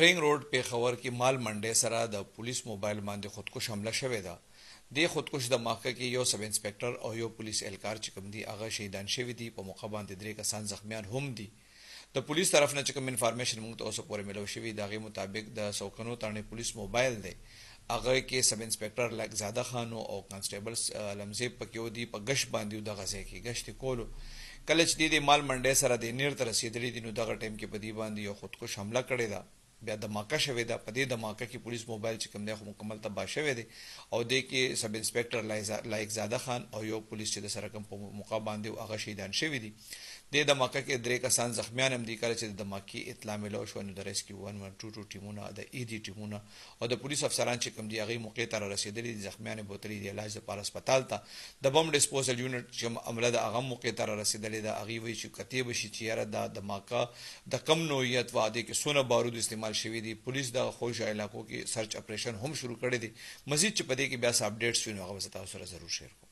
رینګ روډ پیښور کې مال منډي سره د پولیس موبایل باندې خودکش حمله شوې ده. د خودکش د موقع کې یو سب انسپکټر او یو پولیس اهلکار چې کوم دي هغه شهیدان شوي دي. په موقع باندې درې کسان زخمیان هم دي. د پولیس طرف نه چې کوم انفارمیشن موږ ته اوسه پورې ملو شوی دغه مطابق د سوکنو ترنه پولیس موبایل دی هغه کې سب انسپکټر لک زاده خان او کانسټیبل لمزه پکيو دي په غش باندې د غزه کې غشت کولو. کله چې د مال منډي سره د نیر تر رسیدلې دي نو دغه ټیم کې په دی باندې یو خودکش حمله کړې ده. بیا د ماکه شوې ده. په دې د ماکه کې پولیس موبایل چې کوم دی خو مکمل تباه شوی دی او د کې سب انسپکټر لایق زاده خان او یو پولیس چې د سره کوم په موقع باندې هغه شهیدان شوی دي. د ماکه کې درې کسان زخمیان هم دي. کله چې د ماکه اطلاع ملو شو نو د ریسکیو 112 ټیمونه د ایدي ټیمونه او د پولیس افسران چې کوم دی هغه موقع ته رسیدلي دي. زخمیان بوتلې د علاج لپاره هسپتال ته د بم ډیسپوزل یونټ چې عمله د هغه موقع ته رسیدلي ده هغه وی چې کتیب شي چې یاره د ماکه د کم نوعیت واده کې سونه بارود استعمال شوی دي. پولیس د خوش علاقو کې سرچ اپریشن هم شروع کړی دي. مزید چې پدې کې بیا اپډیټس وینو هغه تاسو سره ضرور شیر کوم.